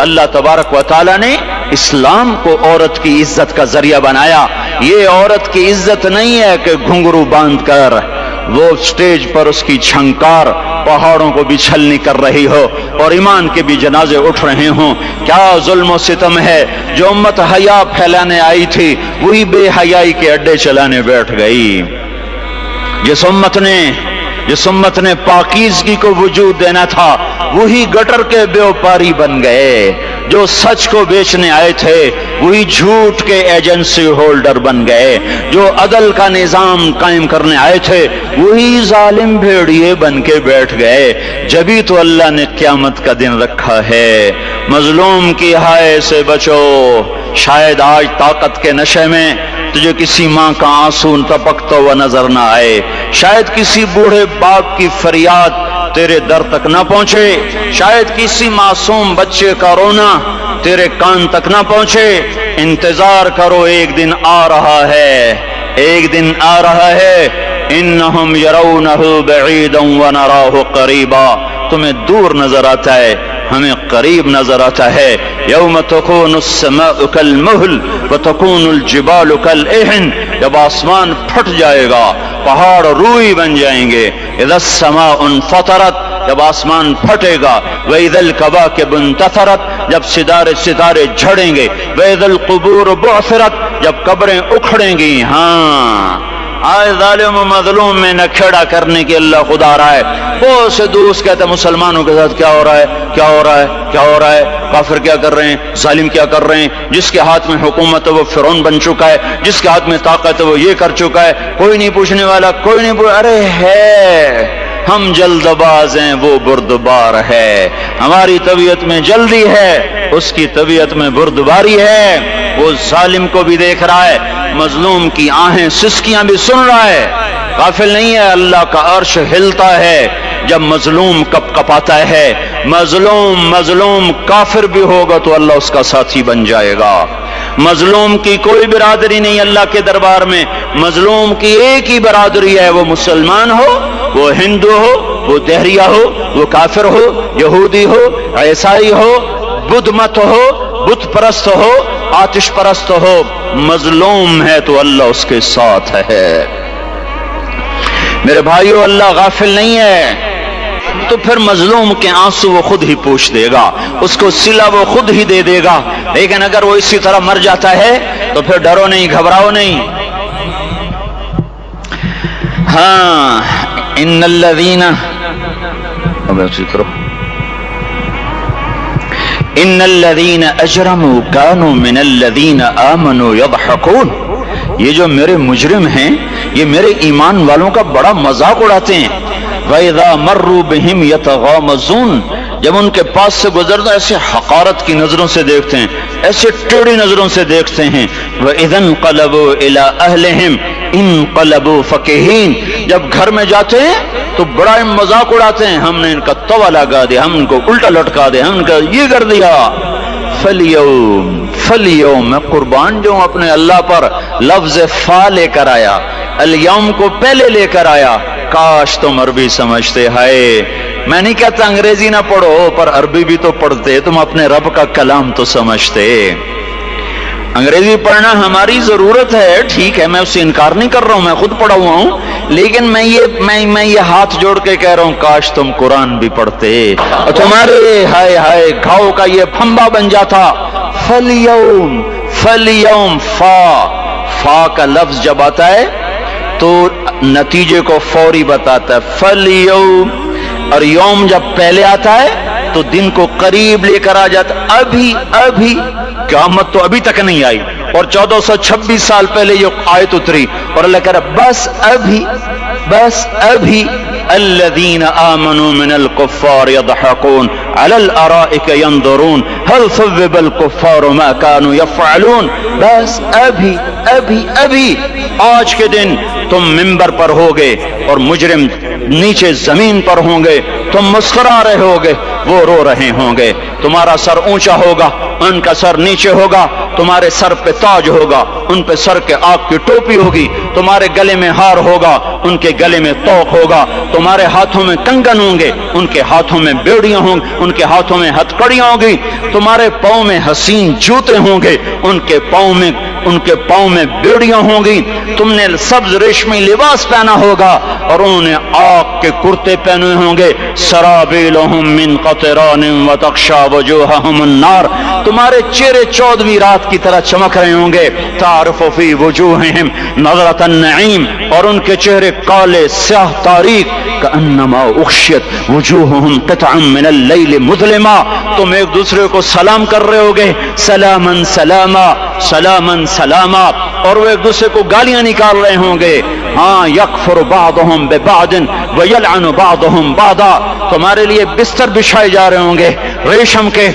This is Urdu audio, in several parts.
اللہ تبارک و تعالی نے اسلام کو عورت کی عزت کا ذریعہ بنایا. یہ عورت کی عزت نہیں ہے کہ گھنگرو باندھ کر وہ سٹیج پر اس کی چھنکار پہاڑوں کو بھی چھلنی کر رہی ہو اور ایمان کے بھی جنازے اٹھ رہے ہوں. کیا ظلم و ستم ہے. جو امت حیا پھیلانے آئی تھی وہی بے حیائی کے اڈے چلانے بیٹھ گئی. جس امت نے پاکیزگی کو وجود دینا تھا وہی گٹر کے بیوپاری بن گئے. جو سچ کو بیچنے آئے تھے وہی جھوٹ کے ایجنسی ہولڈر بن گئے. جو عدل کا نظام قائم کرنے آئے تھے وہی ظالم بھیڑیے بن کے بیٹھ گئے. جبھی تو اللہ نے قیامت کا دن رکھا ہے. مظلوم کی ہائے سے بچو. شاید آج طاقت کے نشے میں تجھے کسی ماں کا آنسو ٹپکتا ہوا نظر نہ آئے. شاید کسی بوڑھے باپ کی فریاد تیرے در تک نہ پہنچے. شاید کسی معصوم بچے کا رونا تیرے کان تک نہ پہنچے. انتظار کرو، ایک دن آ رہا ہے، ایک دن آ رہا ہے. انہم یرونہ بعیدا ونراہ قریبا. تمہیں دور نظر آتا ہے، ہمیں قریب نظر آتا ہے. یوم تکون السماء کالمہل وتکون الجبال کالعہن. جب آسمان پھٹ جائے گا پہاڑ روئی بن جائیں گے. اذا السماء انفطرت، جب آسمان پھٹے گا. واذا الکواکب انتثرت، جب ستارے جھڑیں گے. واذا القبور بعثرت، جب قبریں اکھڑیں گی. ہاں آج ظالم و مظلوم میں نہ کھیڑا کرنے کی اللہ خدا رہا ہے. بہت سے دوست کہتے ہیں مسلمانوں کے ساتھ کیا ہو رہا ہے، کیا ہو رہا ہے، کیا ہو رہا ہے. کافر کیا کر رہے ہیں، ظالم کیا کر رہے ہیں. جس کے ہاتھ میں حکومت ہے وہ فرعون بن چکا ہے، جس کے ہاتھ میں طاقت ہے وہ یہ کر چکا ہے. کوئی نہیں پوچھنے والا، کوئی نہیں ارے ہے ہم جلد باز ہیں، وہ بردبار ہے. ہماری طبیعت میں جلدی ہے، اس کی طبیعت میں بردباری ہے. وہ ظالم کو بھی دیکھ رہا ہے، مظلوم کی آہیں سسکیاں بھی سن رہا ہے. غافل نہیں ہے. اللہ کا عرش ہلتا ہے جب مظلوم کپ کپاتا ہے. مظلوم کافر بھی ہوگا تو اللہ اس کا ساتھی بن جائے گا. مظلوم کی کوئی برادری نہیں اللہ کے دربار میں. مظلوم کی ایک ہی برادری ہے، وہ مسلمان ہو، وہ ہندو ہو، وہ دہریہ ہو، وہ کافر ہو، یہودی ہو، عیسائی ہو، بدھ مت ہو، بت پرست ہو، آتش پرست ہو. مظلوم ہے تو اللہ اس کے ساتھ ہے. میرے بھائیو اللہ غافل نہیں ہے. تو پھر مظلوم کے آنسو وہ خود ہی پوچھ دے گا، اس کو صلہ وہ خود ہی دے دے گا. لیکن اگر وہ اسی طرح مر جاتا ہے تو پھر ڈرو نہیں، گھبراؤ نہیں. ہاں ان الذین اجرموا كانوا من الذین آمنوا يضحكون. یہ جو میرے مجرم ہیں یہ میرے ایمان والوں کا بڑا مذاق اڑاتے ہیں. وَإِذَا مَرُّوا بِهِمْ يَتَغَامَزُونَ. جب ان کے پاس سے گزرتا ایسے حقارت کی نظروں سے دیکھتے ہیں، ایسے ٹیڑھی نظروں سے دیکھتے ہیں. وَإِذَا انْقَلَبُوا إِلَىٰ أَهْلِهِمْ انْقَلَبُوا فَكِهِينَ. جب گھر میں جاتے ہیں تو بڑا مذاق اڑاتے ہیں، ہم نے ان کا توا لگا دیا، ہم ان کو الٹا لٹکا دیا، ہم ان کا یہ کر دیا. فَالْيَوْمَ میں قربان جو اپنے اللہ پر لفظ فا لے کر آیا، الیوم کو پہلے لے کر آیا. کاش تم عربی سمجھتے. ہائے میں نہیں کہتا انگریزی نہ پڑھو، پر عربی بھی تو پڑھتے، تم اپنے رب کا کلام تو سمجھتے. انگریزی پڑھنا ہماری ضرورت ہے، ٹھیک ہے، میں اس سے انکار نہیں کر رہا ہوں، میں خود پڑھا ہوا ہوں. لیکن میں یہ ہاتھ جوڑ کے کہہ رہا ہوں کاش تم قرآن بھی پڑھتے اور تمہارے ہائے ہائے گھاؤ کا یہ پھمبا بن جاتا. فَالْيَوْمَ فا کا لفظ جب آتا ہے تو نتیجے کو فوری بتاتا ہے. فَالْيَوْمَ اور یوم جب پہلے آتا ہے تو دن کو قریب لے کر آ جاتا. ابھی قیامت تو ابھی تک نہیں آئی اور 1426 سال پہلے یہ آیت اتری اور اللہ کہہ رہا بس ابھی الذین آمنوا من الکفار یضحکون علی الارائک ینظرون هل ثوب الکفار ما كانوا یفعلون. بس ابھی آج کے دن تم منبر پر ہوگے اور مجرم نیچے زمین پر ہوں گے، تم مسکرا رہے ہوگے، وہ رو رہے ہوں گے. تمہارا سر اونچا ہوگا، ان کا سر نیچے ہوگا. تمہارے سر پہ تاج ہوگا، ان پہ سر کے آگ کی ٹوپی ہوگی، تمہارے گلے میں ہار ہوگا، ان کے گلے میں توق ہوگا، تمہارے ہاتھوں میں کنگن ہوں گے، ان کے ہاتھوں میں بیڑیاں ہوں گی، ان کے ہاتھوں میں ہتھکڑیاں ہوں گی، تمہارے پاؤں میں حسین جوتے ہوں گے، ان کے پاؤں میں بیڑیاں ہوں گی، تم نے سبز ریشمی لباس پہنا ہوگا اور انہوں نے آگ کے کرتے پہنے ہوں گے، سرابیلہم من قطران وتغشی وجوہہم النار، تمہارے چہرے 14ویں رات کی طرح چمک رہے ہوں گے، تعرف فی وجوہہم نظرۃ النعیم، اور ان کے چہرے کالے سیاہ تاریک، کأنما اغشیت وجوہہم قطعا من اللیل مظلما، تم ایک دوسرے کو سلام کر رہے ہوگے، سلاما سلاما سلاما سلاما، اور وہ ایک دوسرے کو گالیاں نکال رہے ہوں گے، ہاں یکفر بعضهم ببعض ویلعن بعضهم بعضا، تمہارے لیے بستر بچھائے جا رہے ہوں گے ریشم کے،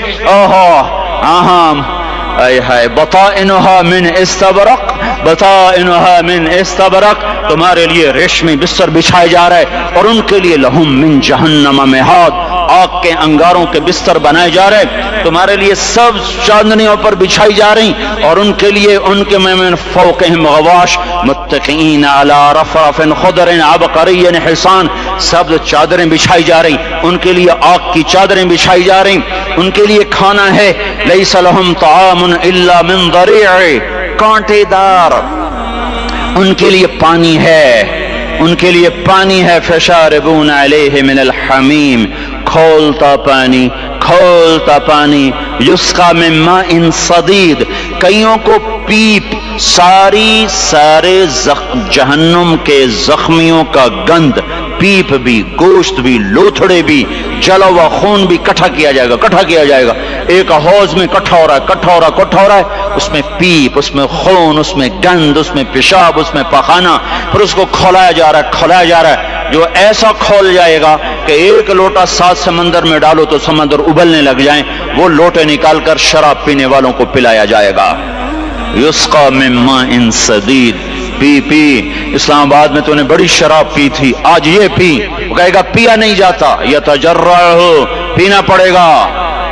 اے ہائے بطائنها من استبرق، بطائنها من استبرق، تمہارے لیے ریشمی بستر بچھائے جا رہے، اور ان کے لیے لہم من جہنم مہاد، آگ کے انگاروں کے بستر بنائے جا رہے، تمہارے لیے سب چاندنیوں پر بچھائی جا رہی، اور ان کے لیے ان کے من فوقہم غواش متکئین علی رفرف خضر عبقری حسان، سب چادریں بچھائی جا رہی، ان کے لیے آگ کی چادریں بچھائی جا رہی، ان کے لیے کھانا ہے، لیس لہم طعام الا من ضریع، کانٹے دار، ان کے لیے پانی ہے، ان کے لیے پانی ہے، فشاربون علیہ من الحمیم، کھولتا پانی، کھولتا پانی، یسقا من ماء صدید، کئیوں کو پیپ، سارے جہنم کے زخمیوں کا گند، پیپ بھی، گوشت بھی، لوتھڑے بھی، جلا ہوا خون بھی کٹھا کیا جائے گا، ایک حوض میں کٹھا ہو رہا ہے، اس میں پیپ، اس میں خون، اس میں گند، اس میں پیشاب، اس میں پخانہ، پھر اس کو کھولایا جا رہا ہے، جو ایسا کھول جائے گا کہ ایک لوٹا 7 سمندر میں ڈالو تو سمندر ابلنے لگ جائیں، وہ لوٹے نکال کر شراب پینے والوں کو پلایا جائے گا، یسقا من ماء صدید، پی اسلام آباد میں تو نے بڑی شراب پی تھی، آج یہ پی، وہ کہے گا پیا نہیں جاتا، یتجرعہ، پینا پڑے گا،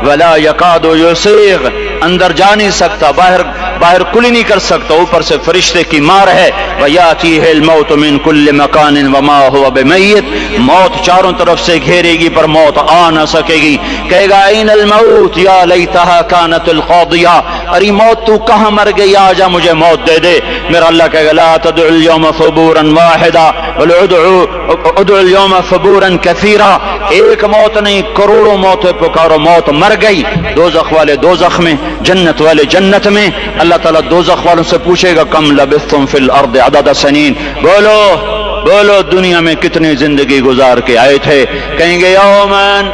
ولا یکاد یسیغ، اندر جا نہیں سکتا، باہر کلی نہیں کر سکتا، اوپر سے فرشتے کی مار ہے، وَيَأْتِيهِ الْمَوْتُ مِنْ كُلِّ مَكَانٍ وَمَا هُوَ بِمَيِّتٍ، موت چاروں طرف سے گھیرے گی پر موت آ نہ سکے گی، کہے گا اَيْنَ الْمَوْتِ يَا لَيْتَهَا كَانَتِ الْقَاضِيَةَ، ارے موت تو کہاں مر گئی، آجا مجھے موت دے دے، میرا اللہ کہے گا لَا تَدْعُ الْيَوْمَ ثُبُورًا وَاحِدًا بَلْ ادْعُ الْيَوْمَ ثُبُورًا كَثِيرًا، ایک موت نہیں کروڑوں موتیں پکارو، موت مر گئی، دوزخ والے دوزخ میں، جنت والے جنت میں، اللہ تعالیٰ دوزخ والوں سے پوچھے گا کم لبثتم فی الارض عدد سنین، بولو دنیا میں کتنی زندگی گزار کے آئے تھے، کہیں گے یومن،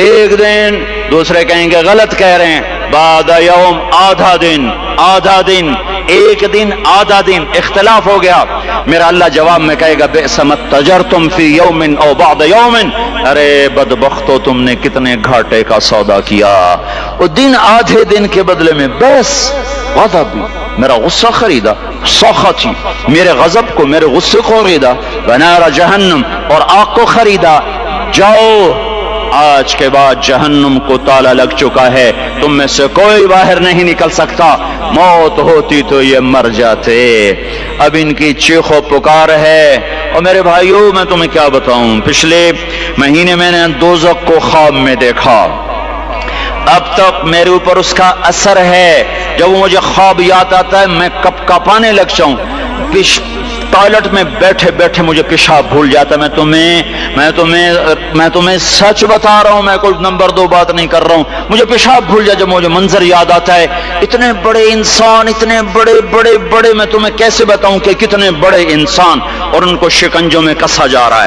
ایک دن، دوسرے کہیں گے غلط کہہ رہے ہیں، بعد یوم، آدھا دن، ایک دن، آدھا دن، اختلاف ہو گیا، میرا اللہ جواب میں کہے گا بئس ما تجرتم فی یوم او بعد یوم، ارے بدبختو تم نے کتنے گھاٹے کا سودا کیا، وہ دن آدھے دن کے بدلے میں بس غضب، میرا غصہ خریدا، سخطی، میرے غضب کو، میرے غصے کو خریدا، بنار جہنم، اور آگ کو خریدا، جاؤ، آج کے بعد جہنم کو تالا لگ چکا ہے، تم میں سے کوئی باہر نہیں نکل سکتا، موت ہوتی تو یہ مر جاتے، اب ان کی چیخ و پکار ہے، اور میرے بھائیوں میں تمہیں کیا بتاؤں، پچھلے مہینے میں نے دوزخ کو خواب میں دیکھا، اب تک میرے اوپر اس کا اثر ہے، جب وہ مجھے خواب یاد آتا ہے میں کپ کپانے لگ جاؤں، ٹوائلٹ میں بیٹھے بیٹھے مجھے پیشاب بھول جاتا ہے، میں تمہیں سچ بتا رہا ہوں، میں کوئی نمبر 2 بات نہیں کر رہا ہوں، مجھے پیشاب بھول جاتا جب مجھے منظر یاد آتا ہے، اتنے بڑے انسان، اتنے بڑے میں تمہیں کیسے بتاؤں کہ کتنے بڑے انسان، اور ان کو شکنجوں میں کسا جا رہا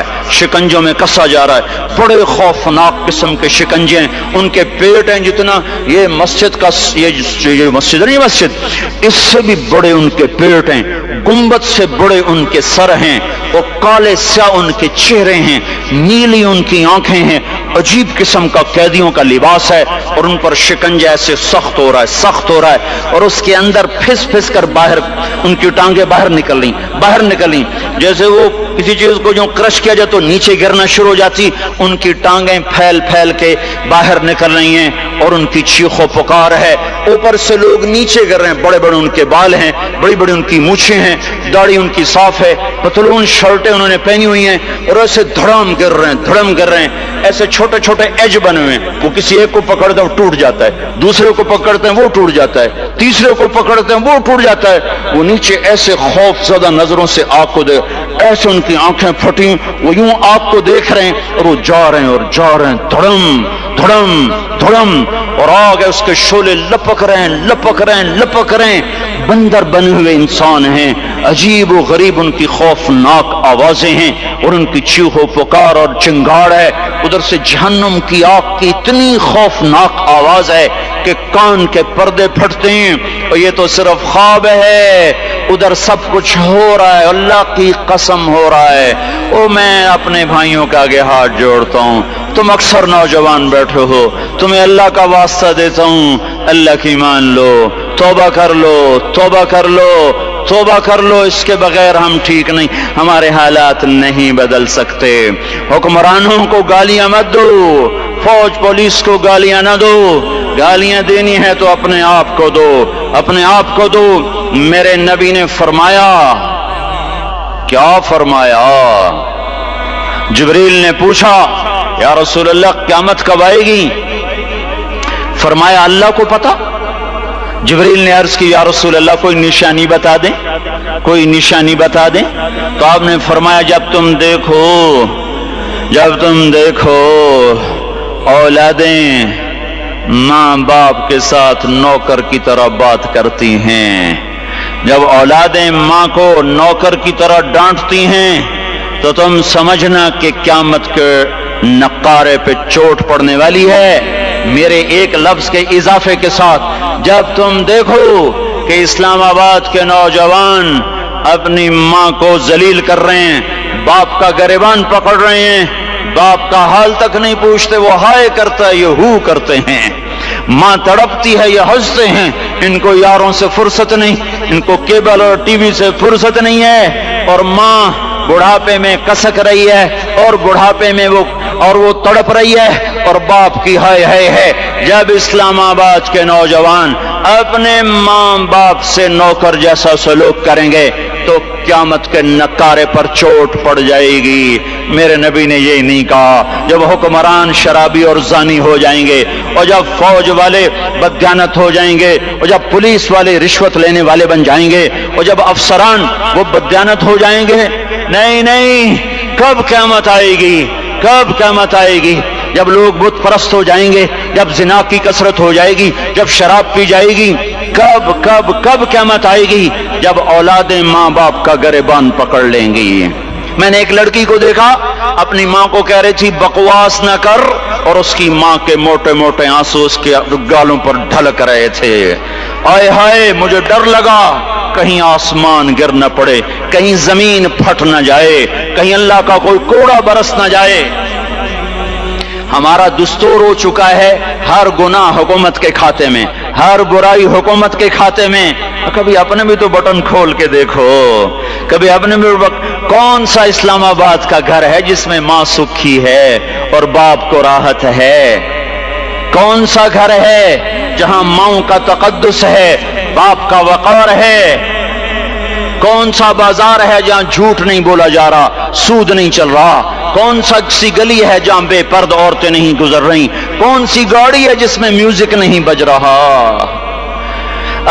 ہے، بڑے خوفناک قسم کے شکنجے ہیں، ان کے پیٹ ہیں جتنا یہ مسجد کا، یہ مسجد نہیں، مسجد اس سے بھی بڑے ان کے پیٹ ہیں، گنبد سے بڑے ان کے سر ہیں، وہ کالے سیاہ ان کے چہرے ہیں، نیلی ان کی آنکھیں ہیں، عجیب قسم کا قیدیوں کا لباس ہے، اور ان پر شکنجہ ایسے سخت ہو رہا ہے، اور اس کے اندر پھس کر باہر ان کی ٹانگیں باہر نکل رہی، جیسے وہ کسی چیز کو جو کرش کیا جائے تو نیچے گرنا شروع ہو جاتی، ان کی ٹانگیں پھیل پھیل کے باہر نکل رہی ہیں اور ان کی چیخ و پکار ہے، اوپر سے لوگ نیچے گر رہے ہیں، بڑے بڑے ان کے بال ہیں، بڑی بڑی ان کی مونچھیں ہیں، داڑھی ان کی صاف ہے، پتلون شرٹیں انہوں نے پہنی ہوئی ہیں اور ایسے دھڑام گر رہے ہیں، دھڑم گر رہے ہیں، ایسے چھوٹے چھوٹے ایج بنے ہوئے ہیں، وہ کسی ایک کو پکڑتے ہیں وہ ٹوٹ جاتا ہے، دوسرے کو پکڑتے ہیں وہ ٹوٹ جاتا ہے، تیسرے کو پکڑتے ہیں وہ ٹوٹ جاتا ہے، وہ نیچے ایسے خوف زدہ نظروں سے آگ کو دے، ایسے ان کی آنکھیں پھٹی، وہ یوں آگ کو دیکھ رہے ہیں اور وہ جا رہے ہیں اور جا رہے ہیں، دھڑم دھڑم دھڑم، اور آگ ہے اس کے شعلے لپک رہے ہیں لپک رہے ہیں لپک رہے ہیں، بندر بنے ہوئے انسان ہیں، عجیب و غریب ان کی خوفناک آوازیں ہیں اور ان کی چیخ و پکار اور چنگاڑ ہے، ادھر سے جہنم کی آگ کی اتنی خوفناک آواز ہے کہ کان کے پردے پھٹتے ہیں، اور یہ تو صرف خواب ہے، ادھر سب کچھ ہو رہا ہے، اللہ کی قسم ہو رہا ہے۔ او میں اپنے بھائیوں کے آگے ہاتھ جوڑتا ہوں، تم اکثر نوجوان بیٹھے ہو، تمہیں اللہ کا واسطہ دیتا ہوں، اللہ کی مان لو، توبہ کر لو، توبہ کر لو، توبہ کر لو، اس کے بغیر ہم ٹھیک نہیں، ہمارے حالات نہیں بدل سکتے۔ حکمرانوں کو گالیاں مت دو، فوج پولیس کو گالیاں نہ دو، گالیاں دینی ہے تو اپنے آپ کو دو، اپنے آپ کو دو۔ میرے نبی نے فرمایا، کیا فرمایا؟ جبریل نے پوچھا یا رسول اللہ قیامت کب آئے گی؟ فرمایا اللہ کو پتا۔ جبریل نے عرض کی یا رسول اللہ کوئی نشانی بتا دیں، کوئی نشانی بتا دیں؟ تو آپ نے فرمایا جب تم دیکھو اولادیں ماں باپ کے ساتھ نوکر کی طرح بات کرتی ہیں، جب اولادیں ماں کو نوکر کی طرح ڈانٹتی ہیں تو تم سمجھنا کہ قیامت کے نقارے پہ چوٹ پڑنے والی ہے۔ میرے ایک لفظ کے اضافے کے ساتھ، جب تم دیکھو کہ اسلام آباد کے نوجوان اپنی ماں کو ذلیل کر رہے ہیں، باپ کا گریبان پکڑ رہے ہیں، باپ کا حال تک نہیں پوچھتے، وہ ہائے کرتا ہے یہ ہو کرتے ہیں، ماں تڑپتی ہے یہ ہنستے ہیں، ان کو یاروں سے فرصت نہیں، ان کو کیبل اور ٹی وی سے فرصت نہیں ہے، اور ماں بڑھاپے میں کسک رہی ہے اور بڑھاپے میں وہ تڑپ رہی ہے، اور باپ کی ہائے ہائے ہے۔ جب اسلام آباد کے نوجوان اپنے ماں باپ سے نوکر جیسا سلوک کریں گے تو قیامت کے نکارے پر چوٹ پڑ جائے گی۔ میرے نبی نے یہ نہیں کہا جب حکمران شرابی اور زانی ہو جائیں گے، اور جب فوج والے بددیانت ہو جائیں گے، اور جب پولیس والے رشوت لینے والے بن جائیں گے، اور جب افسران وہ بددیانت ہو جائیں گے، نہیں، کب قیامت آئے گی؟ کب قیامت آئے گی؟ جب لوگ بت پرست ہو جائیں گے، جب زنا کی کثرت ہو جائے گی، جب شراب پی جائے گی، کب قیامت آئے گی؟ جب اولادیں ماں باپ کا گریبان پکڑ لیں گی۔ میں نے ایک لڑکی کو دیکھا اپنی ماں کو کہہ رہی تھی بکواس نہ کر، اور اس کی ماں کے موٹے موٹے آنسو اس کے گالوں پر ڈھلک رہے تھے۔ آئے ہائے مجھے ڈر لگا کہیں آسمان گر نہ پڑے، کہیں زمین پھٹ نہ جائے، کہیں اللہ کا کوئی کوڑا برس نہ جائے۔ ہمارا دستور ہو چکا ہے ہر گناہ حکومت کے کھاتے میں، ہر برائی حکومت کے کھاتے میں۔ کبھی اپنے بھی تو بٹن کھول کے دیکھو، کبھی اپنے بھی کون سا اسلام آباد کا گھر ہے جس میں ماں سکھی ہے اور باپ کو راحت ہے؟ کون سا گھر ہے جہاں ماں کا تقدس ہے، باپ کا وقار ہے؟ کون سا بازار ہے جہاں جھوٹ نہیں بولا جا رہا، سود نہیں چل رہا؟ کون سا سی گلی ہے جہاں بے پرد عورتیں نہیں گزر رہی؟ کون سی گاڑی ہے جس میں میوزک نہیں بج رہا؟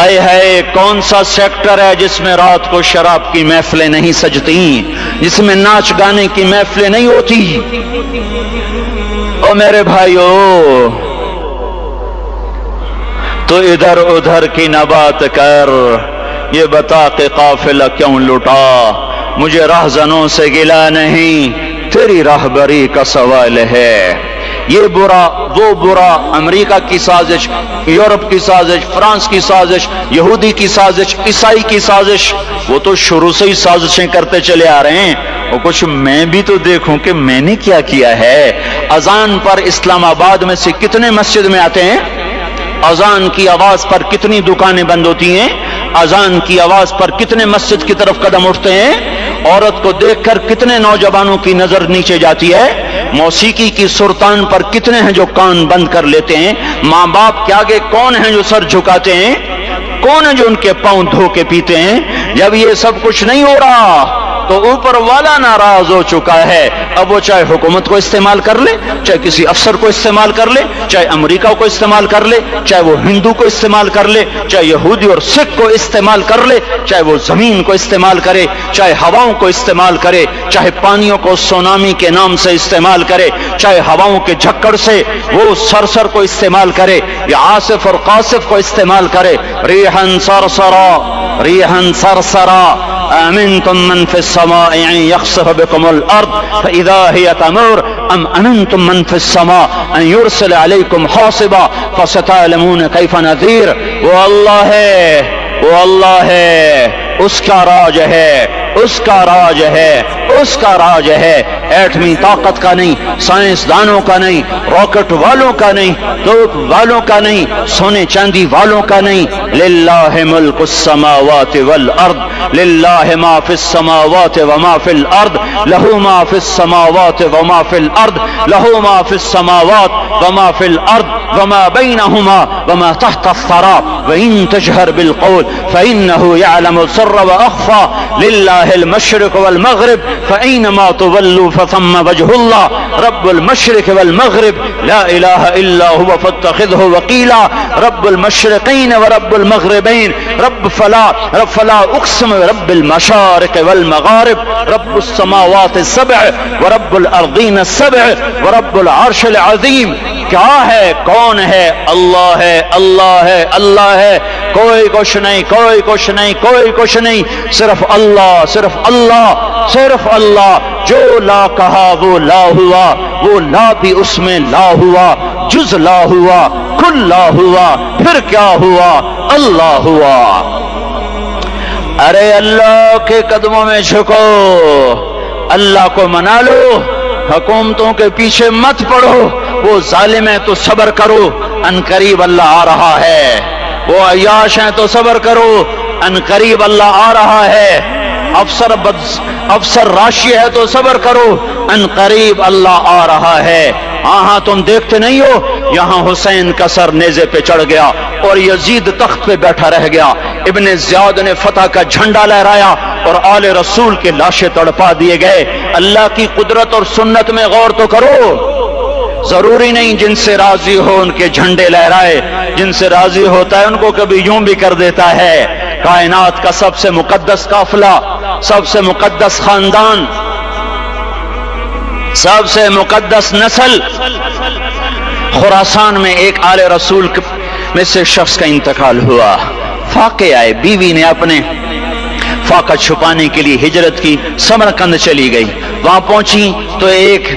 اے ہے کون سا سیکٹر ہے جس میں رات کو شراب کی محفلیں نہیں سجتی، جس میں ناچ گانے کی محفلیں نہیں ہوتی؟ او میرے بھائیو، تو ادھر ادھر کی نہ بات کر، یہ بتا کہ قافلہ کیوں لٹا؟ مجھے راہزنوں سے گلا نہیں، تیری راہبری کا سوال ہے۔ یہ برا وہ برا، امریکہ کی سازش، یورپ کی سازش، فرانس کی سازش، یہودی کی سازش، عیسائی کی سازش، وہ تو شروع سے ہی سازشیں کرتے چلے آ رہے ہیں، اور کچھ میں بھی تو دیکھوں کہ میں نے کیا کیا ہے۔ اذان پر اسلام آباد میں سے کتنے مسجد میں آتے ہیں؟ اذان کی آواز پر کتنی دکانیں بند ہوتی ہیں؟ اذان کی آواز پر کتنے مسجد کی طرف قدم اٹھتے ہیں؟ عورت کو دیکھ کر کتنے نوجوانوں کی نظر نیچے جاتی ہے، موسیقی کی سرتان پر کتنے ہیں جو کان بند کر لیتے ہیں، ماں باپ کے آگے کون ہیں جو سر جھکاتے ہیں، کون ہیں جو ان کے پاؤں دھو کے پیتے ہیں۔ جب یہ سب کچھ نہیں ہو رہا تو اوپر والا ناراض ہو چکا ہے۔ اب وہ چاہے حکومت کو استعمال کر لے، چاہے کسی افسر کو استعمال کر لے، چاہے امریکہ کو استعمال کر لے، چاہے وہ ہندو کو استعمال کر لے، چاہے یہودی اور سکھ کو استعمال کر لے، چاہے وہ زمین کو استعمال کرے، چاہے ہواؤں کو استعمال کرے، چاہے پانیوں کو سونامی کے نام سے استعمال کرے، چاہے ہواؤں کے جھکڑ سے وہ سرسر کو استعمال کرے یا آصف اور قاصف کو استعمال کرے، ریحن سرسرا ریحن سرسرا امنتم من في السماء ان يخسف بكم الارض فاذا هي تمور ام امنتم من في السماء ان يرسل عليكم حاصبا فستعلمون كيف نذير۔ وہ اللہ ہے، وہ اللہ ہے، اس کا راج ہے، اس کا راج ہے، اس کا راج ہے، ایٹمی طاقت کا نہیں، سائنسدانوں کا نہیں، راکٹ والوں کا نہیں، توپ والوں کا نہیں، سونے چاندی والوں کا نہیں۔ للہ ملک السماوات والارض للہ ما فی السماوات وما فی الارض لہ ما فی السماوات وما فی الارض لہ ما فی السماوات وما فی الارض وما بینہما وما تحت الثرى وإن تجهر بالقول فإنه يعلم السر وأخفى لله المشرق والمغرب فأينما تولوا فثم وجه الله رب المشرق والمغرب لا إله إلا هو فاتخذه وكيلا رب المشرقين ورب المغربين رب فلا أقسم برب المشارق والمغارب رب السماوات السبع ورب الأرضين السبع ورب العرش العظيم۔ کیا ہے، کون ہے؟ اللہ ہے، اللہ ہے، اللہ ہے، کوئی کچھ نہیں، کوئی کچھ نہیں، کوئی کچھ نہیں، صرف اللہ، صرف اللہ، صرف اللہ۔ جو لا کہا وہ لا ہوا، وہ لا بھی اس میں لا ہوا، جز لا ہوا، کل لا ہوا، پھر کیا ہوا؟ اللہ ہوا۔ ارے اللہ کے قدموں میں جھکو، اللہ کو منا لو، حکومتوں کے پیچھے مت پڑو، وہ ظالم ہے تو صبر کرو، ان قریب اللہ آ رہا ہے، وہ عیاش ہیں تو صبر کرو، ان قریب اللہ آ رہا ہے، افسر راشی ہے تو صبر کرو، ان قریب اللہ آ رہا ہے۔ ہاں تم دیکھتے نہیں ہو، یہاں حسین کا سر نیزے پہ چڑھ گیا اور یزید تخت پہ بیٹھا رہ گیا، ابن زیاد نے فتح کا جھنڈا لہرایا اور آل رسول کے لاشیں تڑپا دیے گئے۔ اللہ کی قدرت اور سنت میں غور تو کرو، ضروری نہیں جن سے راضی ہو ان کے جھنڈے لہرائے، جن سے راضی ہوتا ہے ان کو کبھی یوں بھی کر دیتا ہے۔ کائنات کا سب سے مقدس قافلہ، سب سے مقدس خاندان، سب سے مقدس نسل، خراسان میں ایک آل رسول میں سے شخص کا انتقال ہوا، فاقے آئے، بیوی نے اپنے فاقہ چھپانے کے لیے ہجرت کی، سمرقند چلی گئی، وہاں پہنچی تو ایک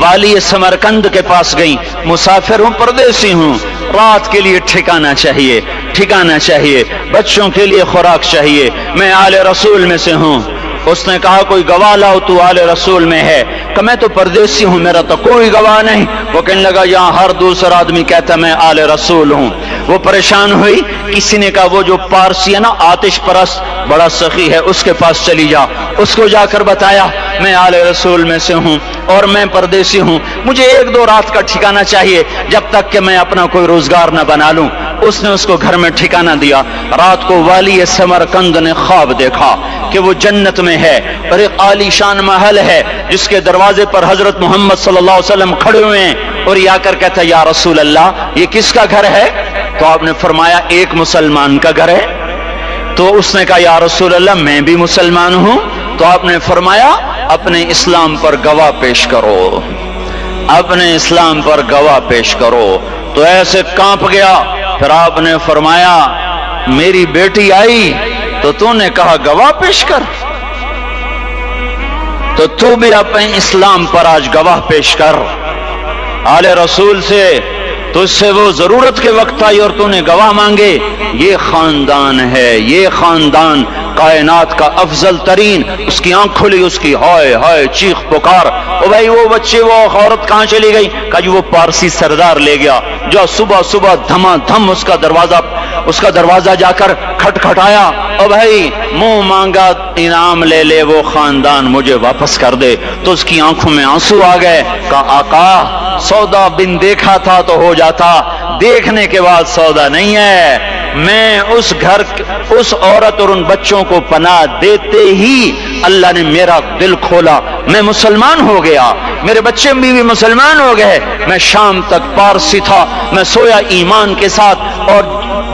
والی سمرقند کے پاس گئی، مسافر ہوں، پردیسی ہوں، رات کے لیے ٹھکانہ چاہیے، ٹھکانہ چاہیے، بچوں کے لیے خوراک چاہیے، میں آل رسول میں سے ہوں۔ اس نے کہا کوئی گواہ لاؤ، تو آل رسول میں ہے؟ کہ میں تو پردیسی ہوں، میرا تو کوئی گواہ نہیں۔ وہ کہنے لگا یہاں ہر دوسرا آدمی کہتا میں آل رسول ہوں۔ وہ پریشان ہوئی، کسی نے کہا وہ جو پارسی ہے نا، آتش پرست، بڑا سخی ہے، اس کے پاس چلی جا۔ اس کو جا کر بتایا میں آل رسول میں سے ہوں اور میں پردیسی ہوں، مجھے 1-2 رات کا ٹھکانہ چاہیے جب تک کہ میں اپنا کوئی روزگار نہ بنا لوں۔ اس نے اس کو گھر میں ٹھکانہ دیا۔ رات کو والی سمرقند نے خواب دیکھا کہ وہ جنت میں ہے اور ایک عالی شان محل ہے جس کے دروازے پر حضرت محمد صلی اللہ علیہ وسلم کھڑے ہوئے ہیں، اور یہ آ کر کہتا ہے یا رسول اللہ یہ کس کا گھر ہے؟ تو آپ نے فرمایا ایک مسلمان کا گھر ہے۔ تو اس نے کہا یا رسول اللہ میں بھی مسلمان ہوں۔ تو آپ نے فرمایا اپنے اسلام پر گواہ پیش کرو، اپنے اسلام پر گواہ پیش کرو۔ تو ایسے کانپ گیا۔ پھر آپ نے فرمایا میری بیٹی آئی تو تو نے کہا گواہ پیش کر، تو تو بھی اپنے اسلام پر آج گواہ پیش کر۔ آل رسول سے تو اس سے وہ ضرورت کے وقت آئی اور تو نے گواہ مانگے۔ یہ خاندان ہے، یہ خاندان کائنات کا افضل ترین۔ اس کی آنکھ کھلی، اس کی ہائے ہائے چیخ پکار، او بھائی وہ بچے وہ عورت کہاں چلی گئی؟ کہا جی وہ پارسی سردار لے گیا۔ جو صبح صبح دھما دھم اس کا دروازہ جا کر کھٹکھٹایا، او بھائی منہ مانگا انعام لے لے، وہ خاندان مجھے واپس کر دے، تو اس کی آنکھوں میں آنسو آ گئے۔ کہا آقا سودا بن دیکھا تھا تو ہو جاتا، دیکھنے کے بعد سودا نہیں ہے۔ میں اس گھر اس عورت اور ان بچوں کو پناہ دیتے ہی اللہ نے میرا دل کھولا، میں مسلمان ہو گیا، میرے بچے بھی مسلمان ہو گئے۔ میں شام تک پارسی تھا، میں سویا ایمان کے ساتھ، اور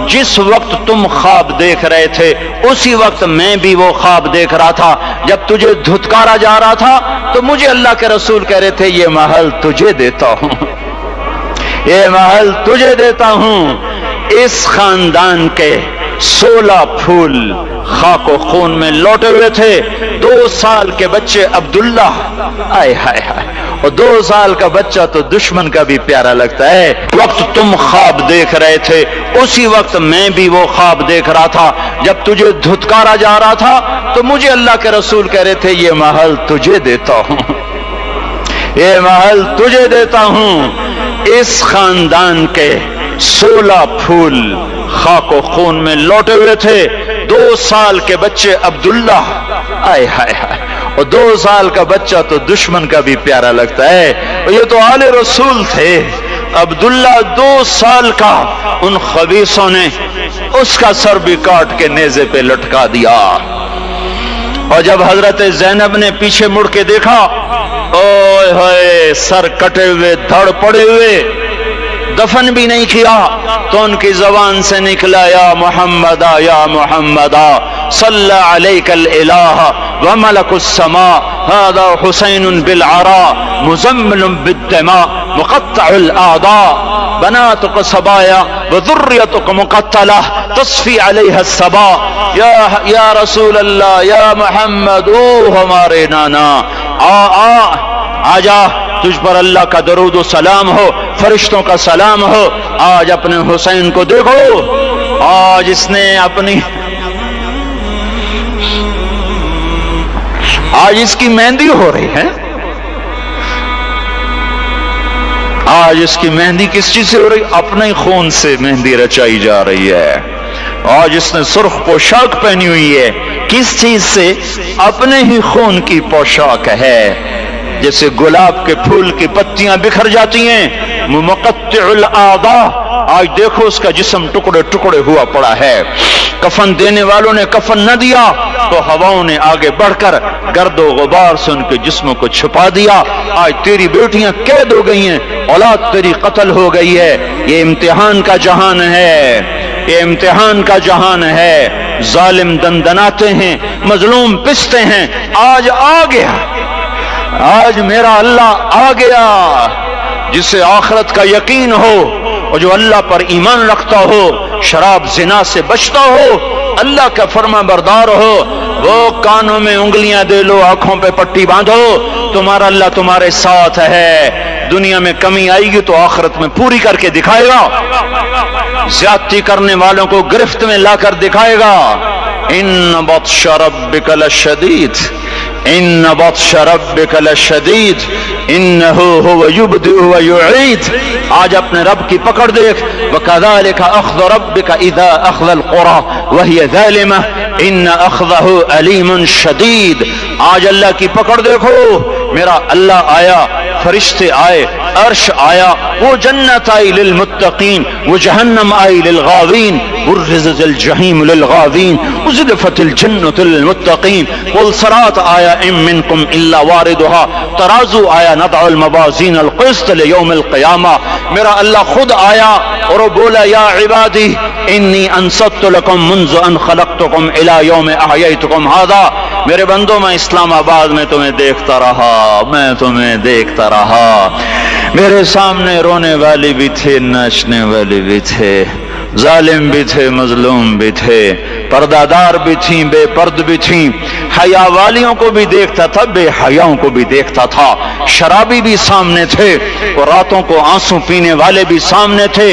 جس وقت تم خواب دیکھ رہے تھے اسی وقت میں بھی وہ خواب دیکھ رہا تھا۔ جب تجھے دھتکارا جا رہا تھا تو مجھے اللہ کے رسول کہہ رہے تھے یہ محل تجھے دیتا ہوں، یہ محل تجھے دیتا ہوں۔ اس خاندان کے 16 پھول خاک و خون میں لوٹے ہوئے تھے۔ 2 سال کے بچے عبداللہ، آئے ہائے ہائے، اور 2 سال کا بچہ تو دشمن کا بھی پیارا لگتا ہے۔ وقت تم خواب دیکھ رہے تھے اسی وقت میں بھی وہ خواب دیکھ رہا تھا۔ جب تجھے دھتکارا جا رہا تھا تو مجھے اللہ کے رسول کہہ رہے تھے یہ محل تجھے دیتا ہوں، یہ محل تجھے دیتا ہوں۔ اس خاندان کے 16 پھول خاک و خون میں لوٹے ہوئے تھے۔ 2 سال کے بچے عبداللہ، آئے ہائے ہائے، اور 2 سال کا بچہ تو دشمن کا بھی پیارا لگتا ہے، اور یہ تو آل رسول تھے۔ عبداللہ 2 سال کا، ان خبیثوں نے اس کا سر بھی کاٹ کے نیزے پہ لٹکا دیا۔ اور جب حضرت زینب نے پیچھے مڑ کے دیکھا، اوئے ہوئے، سر کٹے ہوئے، دھڑ پڑے ہوئے، دفن بھی نہیں کیا، تو ان کی زبان سے نکلا یا محمدا یا محمدا صلی علیک الالہ وملک السماء هذا حسین بالعراء مزمل بالدماء مقطع الاعضاء بناتك صبايا وذريتك مقتلة تصفي عليها الصبا۔ یا رسول اللہ، یا محمد، او ہمارے نانا، آ جا، تجھ پر اللہ کا درود و سلام ہو، فرشتوں کا سلام ہو۔ آج اپنے حسین کو دیکھو، آج اس نے آج اس کی مہندی ہو رہی ہے۔ آج اس کی مہندی کس چیز سے ہو رہی؟ اپنے خون سے مہندی رچائی جا رہی ہے۔ آج اس نے سرخ پوشاک پہنی ہوئی ہے، کس چیز سے؟ اپنے ہی خون کی پوشاک ہے۔ جیسے گلاب کے پھول کی پتیاں بکھر جاتی ہیں، مقطع الاعضاء، آج دیکھو اس کا جسم ٹکڑے ٹکڑے ہوا پڑا ہے۔ کفن دینے والوں نے کفن نہ دیا تو ہواؤں نے آگے بڑھ کر گرد و غبار سے ان کے جسموں کو چھپا دیا۔ آج تیری بیٹیاں قید ہو گئی ہیں، اولاد تیری قتل ہو گئی ہے۔ یہ امتحان کا جہان ہے، یہ امتحان کا جہان ہے۔ ظالم دندناتے ہیں، مظلوم پستے ہیں۔ آج آ گیا، آج میرا اللہ آ گیا، جسے آخرت کا یقین ہو اور جو اللہ پر ایمان رکھتا ہو، شراب زنا سے بچتا ہو، اللہ کا فرما بردار ہو، وہ کانوں میں انگلیاں دے لو، آنکھوں پہ پٹی باندھو، تمہارا اللہ تمہارے ساتھ ہے۔ دنیا میں کمی آئے گی تو آخرت میں پوری کر کے دکھائے گا، زیادتی کرنے والوں کو گرفت میں لا کر دکھائے گا۔ ان بطش ربک لشدید، ان بطش ربک لشدید انہ هو یبدئ ویعید۔ آج اپنے رب کی پکڑ دیکھ، وکذالک اخذ ربک اذا اخذ القری وہی ظالمہ ان اخذہ علیم شدید۔ آج اللہ کی پکڑ دیکھو، میرا اللہ آیا، فرشتے آئے، عرش آیا، وہ جنت آئی للمتقین، وہ جہنم آئی للغاوین، برزت الجحیم للغاوین، ازلفت الجنت للمتقین، والصراط آیا ام منکم الا واردها، ترازو آیا نضع الموازین القسط لیوم القیامہ۔ میرا اللہ خود آیا اور وہ بولا یا عبادی انی انصت لکم منذ ان خلقتکم الى یوم احییتکم هذا۔ میرے بندوں، میں اسلام آباد میں تمہیں دیکھتا رہا، میں تمہیں دیکھتا رہا، میرے سامنے رونے والی بھی تھے، ناچنے والے بھی تھے، ظالم بھی تھے، مظلوم بھی تھے، پردہ دار بھی تھیں، بے پرد بھی تھیں، حیا والیوں کو بھی دیکھتا تھا، بے حیاؤں کو بھی دیکھتا تھا، شرابی بھی سامنے تھے اور راتوں کو آنسو پینے والے بھی سامنے تھے،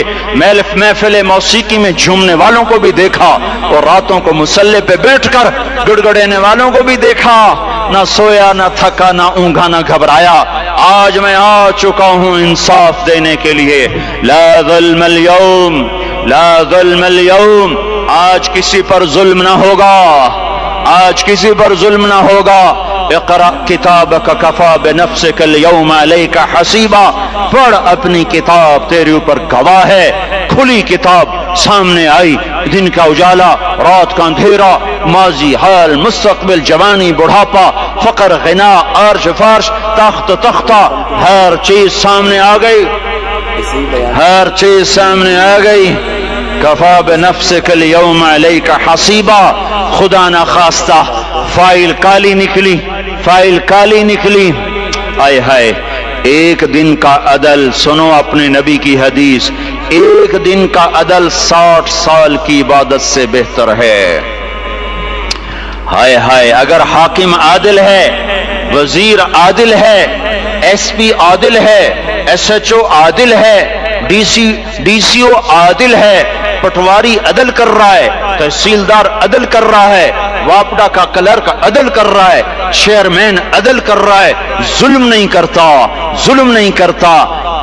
محفل موسیقی میں جھومنے والوں کو بھی دیکھا اور راتوں کو مصلی پہ بیٹھ کر گڑگڑانے والوں کو بھی دیکھا۔ نہ سویا نہ تھکا نہ اونگا نہ گھبرایا. آج میں آ چکا ہوں انصاف دینے کے لیے. لا ظلم اليوم، لا ظلم اليوم. آج کسی پر ظلم نہ ہوگا، آج کسی پر ظلم نہ ہوگا. اقرأ کتابک کفا بنفسک اليوم علیک حسیبا. پڑھ اپنی کتاب، تیرے اوپر گواہ ہے. کھلی کتاب سامنے آئی، دن کا اجالا، رات کا اندھیرا، ماضی، حال، مستقبل، جوانی، بڑھاپا، فقر، غنا، عرش فرش، تخت تختہ، ہر چیز سامنے آ گئی، ہر چیز سامنے آ گئی. کفا بنفسک اليوم علیک حسیبا. خدا نہ خواستہ فائل کالی نکلی، فائل کالی نکلی. آئے ہائے، ایک دن کا عدل، سنو اپنے نبی کی حدیث، ایک دن کا عدل 60 سال کی عبادت سے بہتر ہے. ہائے ہائے، اگر حاکم عادل ہے، وزیر عادل ہے، ایس پی عادل ہے، ایس ایچ او عادل ہے، ڈی سی او عادل ہے، پٹواری عدل کر رہا ہے، تحصیلدار عدل کر رہا ہے، واپڈا کا کلرک عدل کر رہا ہے، چیئرمین عدل کر رہا ہے، ظلم نہیں کرتا، ظلم نہیں کرتا.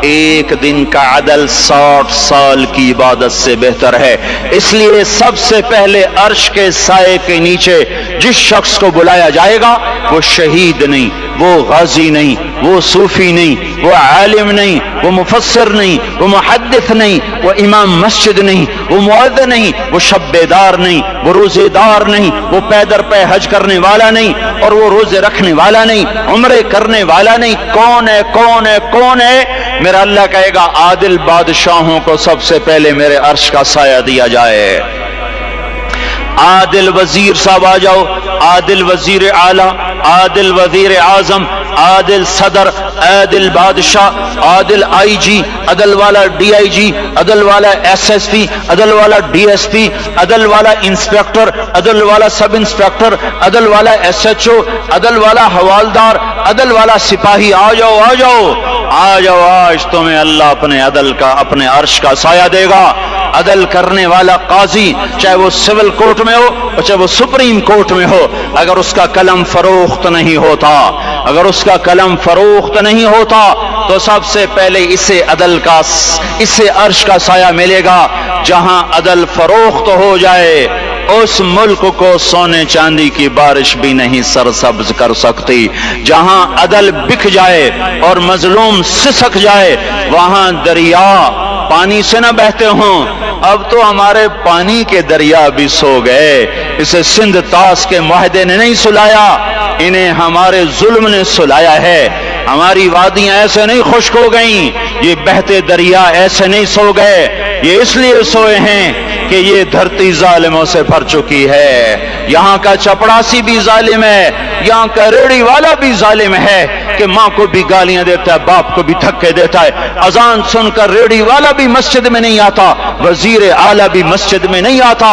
ایک دن کا عدل 60 سال کی عبادت سے بہتر ہے. اس لیے سب سے پہلے عرش کے سائے کے نیچے جس شخص کو بلایا جائے گا وہ شہید نہیں، وہ غازی نہیں، وہ صوفی نہیں، وہ عالم نہیں، وہ مفسر نہیں، وہ محدث نہیں، وہ امام مسجد نہیں، وہ مؤذن نہیں، وہ شب بیدار نہیں، وہ روزے دار نہیں، وہ پیدر پہ حج کرنے والا نہیں، اور وہ روزے رکھنے والا نہیں، عمرے کرنے والا نہیں. کون ہے، کون ہے، کون ہے؟ میرا اللہ کہے گا عادل بادشاہوں کو سب سے پہلے میرے عرش کا سایہ دیا جائے. عادل وزیر صاحب آ جاؤ، عادل وزیر اعلیٰ، عادل وزیر اعظم، عادل صدر، عادل بادشاہ، عادل آئی جی، عدل والا ڈی آئی جی، عدل والا ایس ایس پی، عدل والا ڈی ایس پی، عدل والا انسپیکٹر، عدل والا سب انسپیکٹر، عدل والا ایس ایچ او، عدل والا حوالدار، عدل والا سپاہی. آ جاؤ، آ جاؤ، آ جاؤ. آج تمہیں اللہ اپنے عدل کا، اپنے عرش کا سایہ دے گا. عدل کرنے والا قاضی، چاہے وہ سول کورٹ میں ہو اور چاہے وہ سپریم کورٹ میں ہو، اگر اس کا قلم فروخت نہیں ہوتا، اگر اس کا قلم فروخت نہیں ہوتا تو سب سے پہلے اسے عدل کا، اسے عرش کا سایہ ملے گا. جہاں عدل فروخت ہو جائے اس ملک کو سونے چاندی کی بارش بھی نہیں سرسبز کر سکتی. جہاں عدل بک جائے اور مظلوم سسک جائے وہاں دریا پانی سے نہ بہتے ہوں. اب تو ہمارے پانی کے دریا بھی سو گئے. اسے سندھ طاس کے معاہدے نے نہیں سلایا، انہیں ہمارے ظلم نے سلایا ہے. ہماری وادیاں ایسے نہیں خشک ہو گئیں، یہ بہتے دریا ایسے نہیں سو گئے. یہ اس لیے سوئے ہیں کہ یہ دھرتی ظالموں سے بھر چکی ہے. یہاں کا چپڑاسی بھی ظالم ہے، یہاں کا ریڑھی والا بھی ظالم ہے کہ ماں کو بھی گالیاں دیتا ہے، باپ کو بھی دھکے دیتا ہے. اذان سن کر ریڑھی والا بھی مسجد میں نہیں آتا، وزیر اعلیٰ بھی مسجد میں نہیں آتا.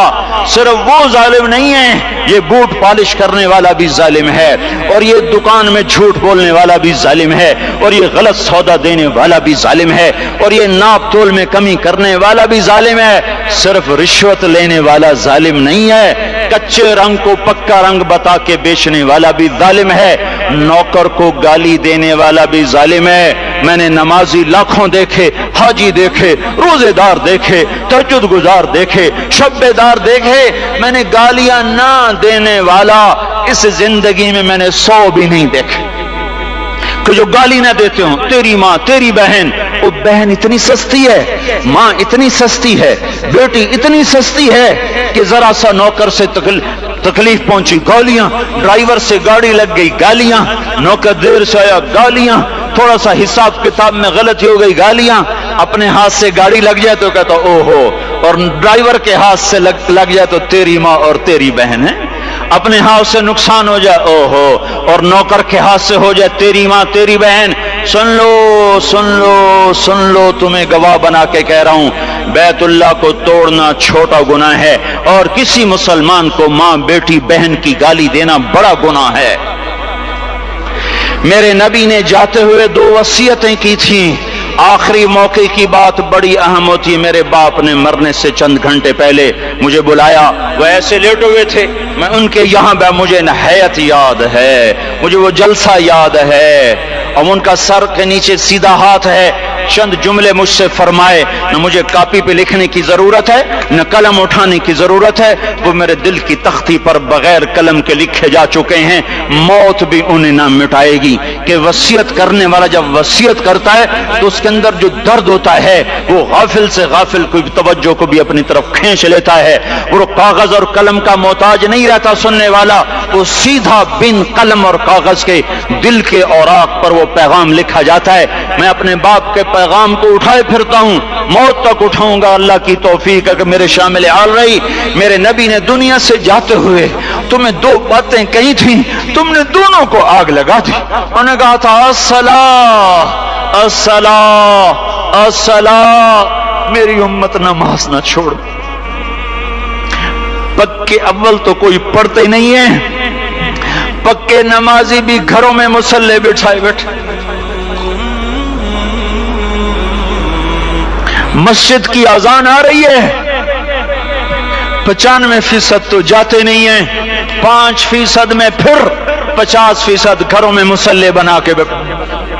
صرف وہ ظالم نہیں ہے، یہ بوٹ پالش کرنے والا بھی ظالم ہے، اور یہ دکان میں جھوٹ بولنے والا بھی ظالم ہے، اور یہ غلط سودا دینے والا بھی ظالم ہے، اور یہ ناپ تول میں کمی کرنے والا بھی ظالم ہے. صرف رشوت لینے والا ظالم نہیں ہے، کچے رنگ کو پکا رنگ بتا کے بیچنے والا بھی ظالم ہے، نوکر کو گالی دینے والا بھی ظالم ہے. میں نے نمازی لاکھوں دیکھے، حاجی دیکھے، روزے دار دیکھے، تہجد گزار دیکھے، شب بیدار دیکھے. میں نے گالیاں نہ دینے والا اس زندگی میں میں نے 100 بھی نہیں دیکھے کہ جو گالی نہ دیتے ہوں. تیری ماں، تیری بہن، وہ بہن اتنی سستی ہے، ماں اتنی سستی ہے، بیٹی اتنی سستی ہے کہ ذرا سا نوکر سے تکلیف پہنچی گالیاں، ڈرائیور سے گاڑی لگ گئی گالیاں، نوکر دیر سے آیا گالیاں، تھوڑا سا حساب کتاب میں غلطی ہو گئی گالیاں. اپنے ہاتھ سے گاڑی لگ جائے تو کہتا او ہو، اور ڈرائیور کے ہاتھ سے لگ جائے تو تیری ماں اور تیری بہن ہے. اپنے ہاتھ سے نقصان ہو جائے او ہو، اور نوکر کے ہاتھ سے ہو جائے تیری ماں تیری بہن. سن لو، سن لو، سن لو، تمہیں گواہ بنا کے کہہ رہا ہوں، بیت اللہ کو توڑنا چھوٹا گناہ ہے، اور کسی مسلمان کو ماں، بیٹی، بہن کی گالی دینا بڑا گناہ ہے. میرے نبی نے جاتے ہوئے 2 وصیتیں کی تھیں. آخری موقع کی بات بڑی اہم ہوتی ہے. میرے باپ نے مرنے سے چند گھنٹے پہلے مجھے بلایا، وہ ایسے لیٹ ہوئے تھے، میں ان کے یہاں مجھے نہایت یاد ہے، مجھے وہ جلسہ یاد ہے، اور ان کا سر کے نیچے سیدھا ہاتھ ہے، چند جملے مجھ سے فرمائے، نہ مجھے کاپی پہ لکھنے کی ضرورت ہے نہ قلم اٹھانے کی ضرورت ہے، وہ میرے دل کی تختی پر بغیر قلم کے لکھے جا چکے ہیں، موت بھی انہیں نہ مٹائے گی کہ وصیت کرنے والا جب وصیت کرتا ہے تو اس کے اندر جو درد ہوتا ہے وہ غافل سے غافل کوئی توجہ کو بھی اپنی طرف کھینچ لیتا ہے، وہ کاغذ اور قلم کا محتاج نہیں رہتا سننے والا، وہ سیدھا بن قلم اور کاغذ کے دل کے اوراق پر وہ پیغام لکھا جاتا ہے۔ میں اپنے باپ کے پیغام کو اٹھائے پھرتا ہوں، موت تک اٹھاؤں گا، اللہ کی توفیق ہے کہ میرے شامل حال رہی۔ میرے نبی نے دنیا سے جاتے ہوئے تمہیں دو باتیں کہی تھیں، تم نے دونوں کو آگ لگا دی۔ انہوں نے کہا تھا الصلاۃ الصلاۃ الصلاۃ، میری امت نماز نہ چھوڑ۔ پکے اول تو کوئی پڑھتے نہیں ہے، پکے نمازی بھی گھروں میں مصلے بٹھائے بیٹھے، مسجد کی اذان آ رہی ہے، 95% تو جاتے نہیں ہیں، 5% میں پھر 50% گھروں میں مصلے بنا کے بیٹھے۔